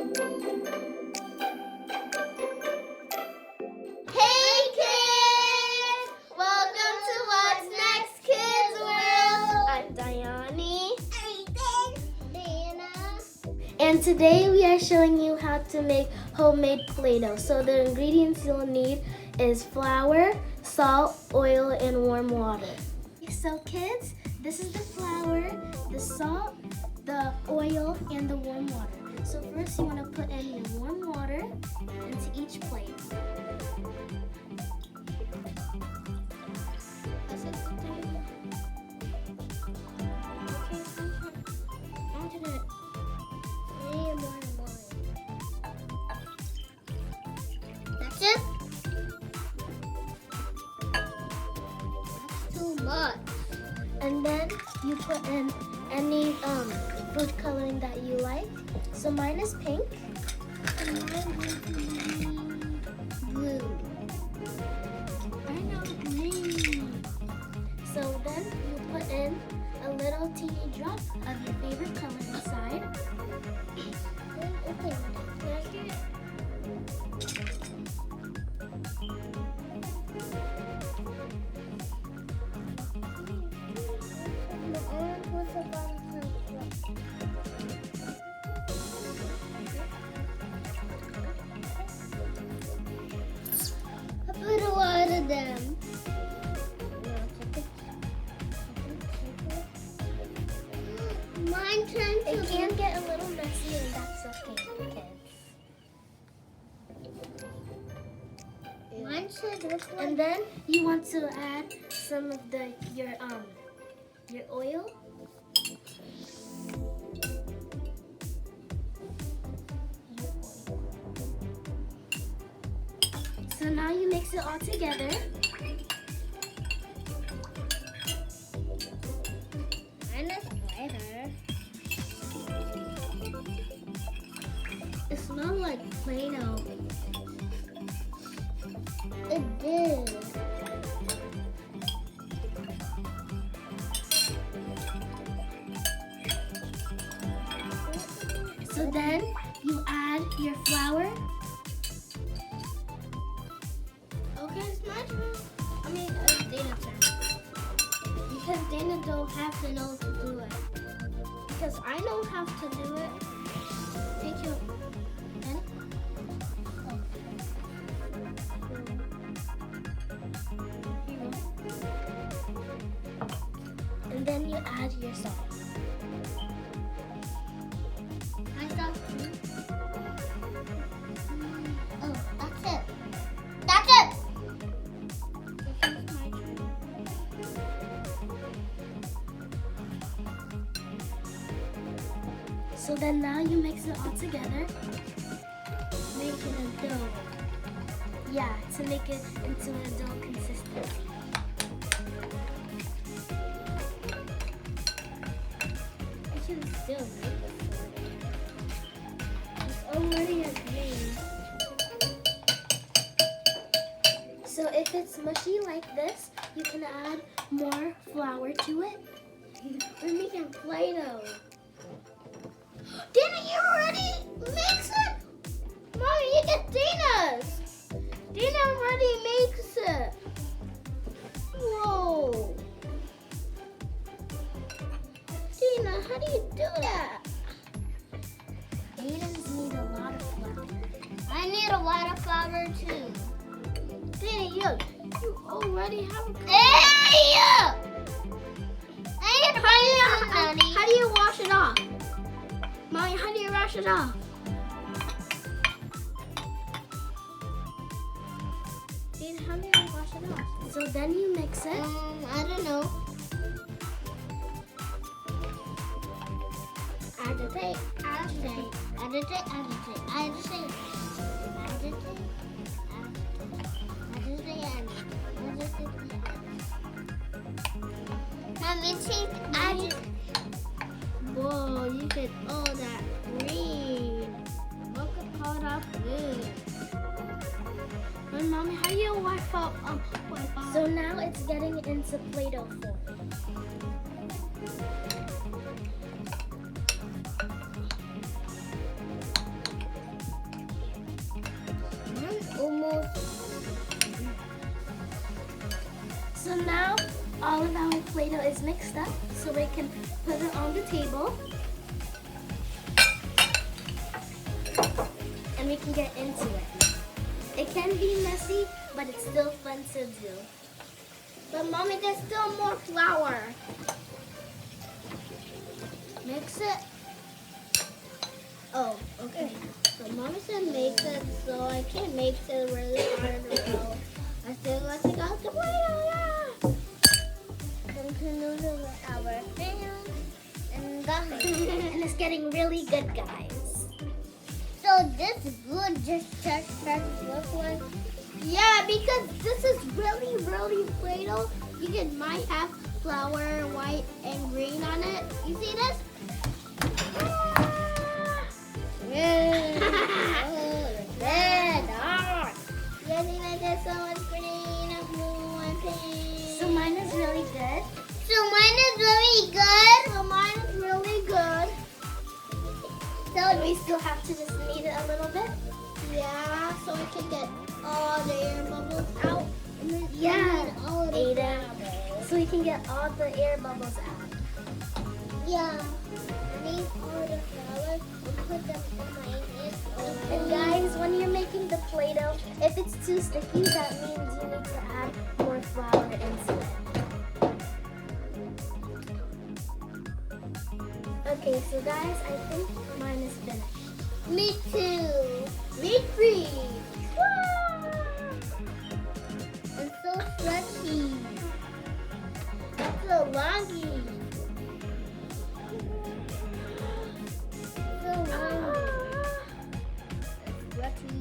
Hey kids! Welcome to What's Next Kids World! I'm Diani. And today we are showing you how to make homemade Play-Doh. So the ingredients you'll need is flour, salt, oil, and warm water. So kids, this is the flour, the salt, the oil, and the warm water. So first you want to put in your warm water into each plate. That's it? That's too much. And then you put in any food coloring that you like. So mine is pink. And mine would be blue. I know green. So then you put in a little teeny drop of your favorite color inside. Okay, can I get it? I put a lot of them. Mine turned to... It can get a little messy and that's okay, kids. Mine should look like... And then you want to add some of your oil. So now you mix it all together. Mine is lighter. It smells like Play-Doh. It did. So then you add your flour. Okay, it's my turn. I mean, it's Dana's turn. Because Dana don't have to know to do it. Because I don't have to do it. Take your pen. Oh. Here you go. And then you add your salt. I got two. Oh, that's it. That's it. So then now you mix it all together, making a dough. Yeah, to make it into a dough consistency. I can still make it for you. It's already a green. So if it's mushy like this, you can add more flour to it. We're making Play-Doh. Dana, you already mix it? Mommy, you get Dana's. Dana already makes it. Whoa. Dana, how do you do that? Dana's need a lot of flour. I need a lot of flour too. Dana, you already have a Hey! How do you wash it off? Mommy, how do you wash it off? Dana, how do you wash it off? So then you mix it. I don't know. Agitate, agitate, agitate, agitate, agitate, agitate, agitate. Mommy, take agitate. Whoa, you get all that green. Look at all that blue. And Mommy, how do you wipe off? So now it's getting into Play-Doh form. So now all of our Play-Doh is mixed up, so we can put it on the table. And we can get into it. It can be messy, but it's still fun to do. But Mommy, there's still more flour. Mix it. Oh, okay. So Mommy said mix it, so I can't mix it really hard to roll. I still got to go to Play-Doh, continue with our hands and And it's getting really good, guys. So this good just look like. Yeah, because this is really, really Play-Doh. You might have flour, white, and green on it. You see this? Red. Red. You see that there's so much green and blue and pink. So mine is really good. So mine is really good. So mine is really good. So we still have to just knead it a little bit. Yeah, so we can get all the air bubbles out. Yeah, all the Aiden. bubbles. So we can get all the air bubbles out. Yeah. I need all the flowers and put them in my hand. And guys, when you're making the Play-Doh, if it's too sticky, that means you need to add more flour into it. Okay, so guys, I think mine is finished. Me too. Me too. It's so stretchy. It's so longy. So longy. Stretchy.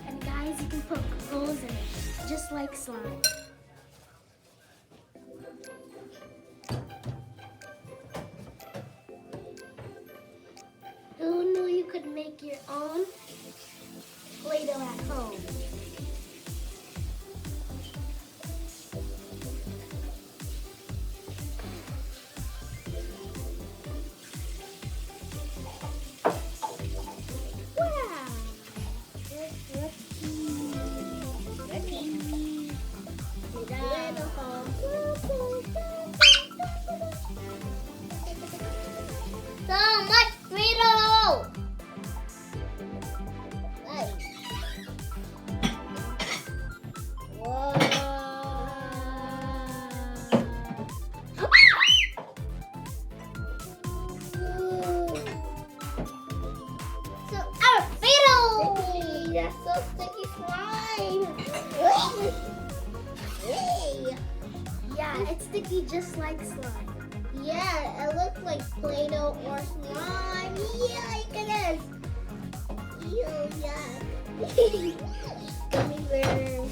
And guys, you can put holes in it, just like slime. Who knew you could make your own Play-Doh at home? Wow. It's stretchy. Stretchy. So much Play-Doh! So our Play-Doh! That's so sticky slime! Hey. Yeah, it's sticky just like slime. Yeah, it looks like Play-Doh or slime. Yuck, it is. Ew, yuck. Gummy bears.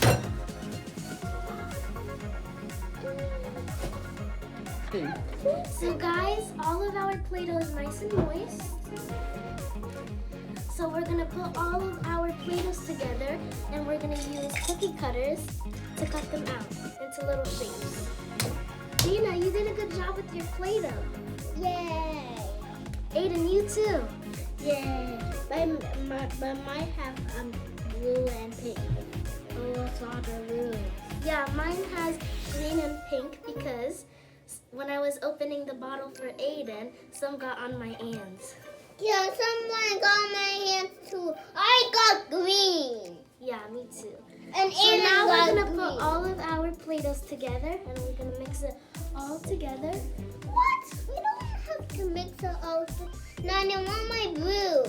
So guys, all of our Play-Doh is nice and moist. So we're gonna put all of our Play-Dohs together and we're gonna use cookie cutters to cut them out into little shapes. Dina, you did a good job with your Play-Doh. Yay! Aiden, you too. Yay! But mine have blue and pink. Oh, blue. Yeah, mine has green and pink because when I was opening the bottle for Aiden, some got on my hands. Yeah, someone got my hands too. I got green. Yeah, me too. And So Aiden now got we're gonna green. put all of our Play-Dohs together and we're gonna mix it all together. What? We don't have to mix it all. No, I want my blue.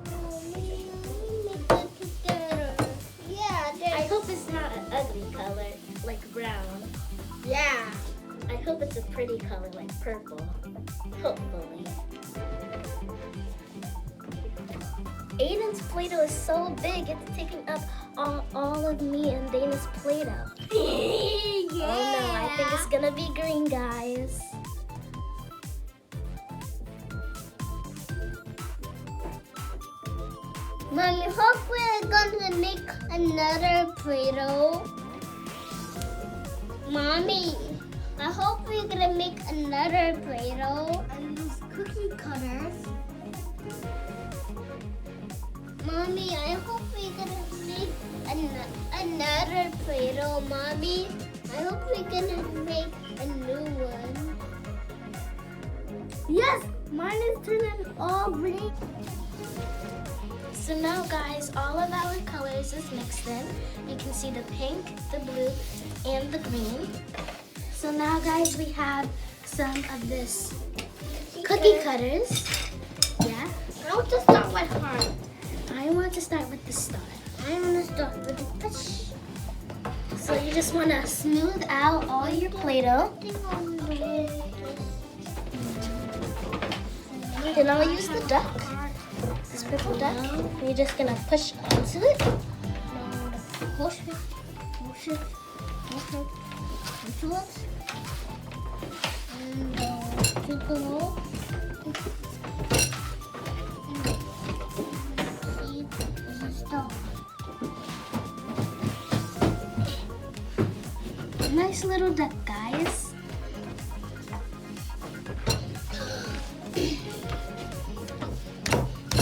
Oh, man, we mix it together. Yeah, I hope it's not an ugly color like brown. yeah. I hope it's a pretty color like purple. Hopefully. Aiden's Play-Doh is so big, it's taking up all of me and Dana's Play-Doh. Oh no, I think it's gonna be green, guys. Mommy, hope we're gonna make another Play-Doh. Mommy, I hope we're gonna make another Play-Doh and use cookie cutters. Mommy, I hope we're gonna make another Play-Doh, Mommy. I hope we're gonna make a new one. Yes, mine is turning all green. So now guys, all of our colors is mixed in. You can see the pink, the blue, and the green. So now guys, we have some of this cookie cutters. Yeah. I want to start with heart. I want to start with the star. I want to start with the fish. So you just want to smooth out all your Play-Doh. Then I'll use the duck, this purple duck. You're just going to push onto it. Push it. Push it. Push it. Push it. And take the hole. See, there's a star. Nice little duck, guys.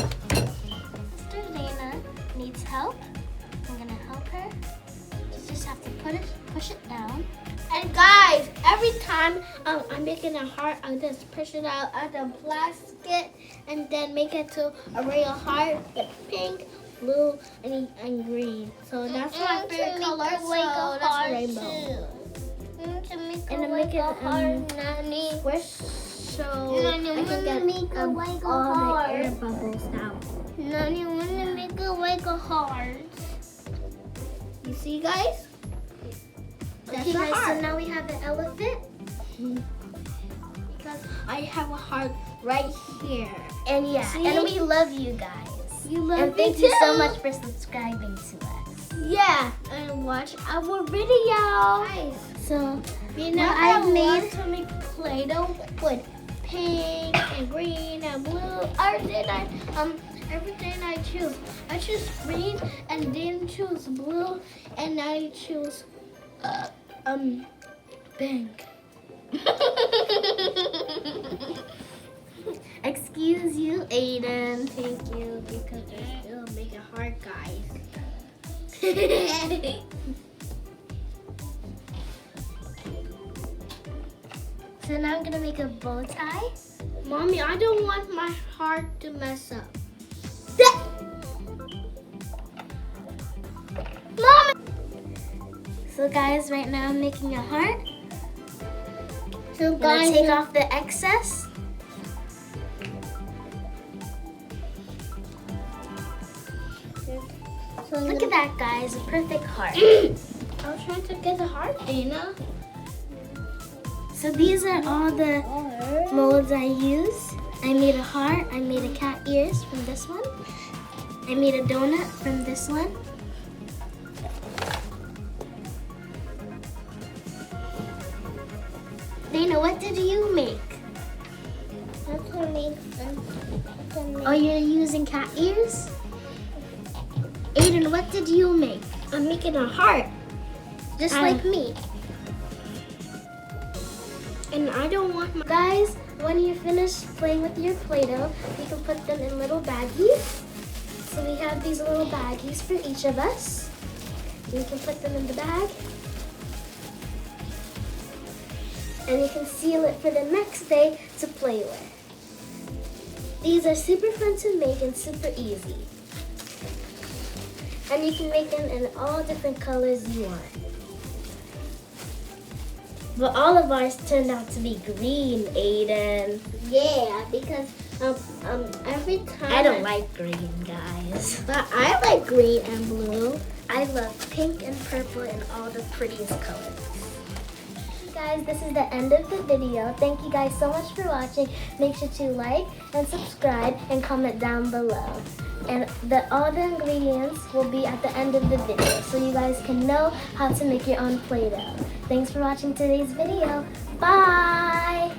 Sister Dana needs help. I'm gonna help her. You just have to push it down. And guys, every time I'm making a heart, I just push it out of the plastic and then make it to a real heart with pink, blue, and green. So that's my favorite color. So that's rainbow. And to make it squish so I can get all the air bubbles out. Nanny, I want to make it like a heart. You see, guys? That's Okay, a guys, heart. so now we have the elephant. Because I have a heart right here. And yeah, See? and we love you guys. You love And me thank you so too. much for subscribing to us. Yeah, and watch our video. Guys, So, you know what I've I've made made- to make Play-Doh with pink and green and blue. Everything I choose. I choose green and then choose blue and I choose pink. excuse you, Aiden. Thank you because I still make it hard, guys. So now I'm gonna make a bow tie. Mommy, I don't want my heart to mess up. Mom! So guys, right now I'm making a heart. So I'm gonna take off the excess. Look at that, guys, a perfect heart. I was trying to get the heart, Dana. So these are all the molds I use. I made a heart, I made a cat ears from this one. I made a donut from this one. Dana, what did you make? I'm gonna make Oh, you're using cat ears? Aiden, what did you make? I'm making a heart. Just like me. And I don't want my Guys, when you're finished playing with your Play-Doh, you can put them in little baggies. So we have these little baggies for each of us. You can put them in the bag. And you can seal it for the next day to play with. These are super fun to make and super easy. And you can make them in all different colors you want. But all of ours turned out to be green, Aiden. yeah, because every time I don't like green, guys. but I like green and blue. I love pink and purple and all the prettiest colors. Guys, this is the end of the video. Thank you guys so much for watching. Make sure to like and subscribe and comment down below. And all the ingredients will be at the end of the video so you guys can know how to make your own Play-Doh. Thanks for watching today's video. Bye!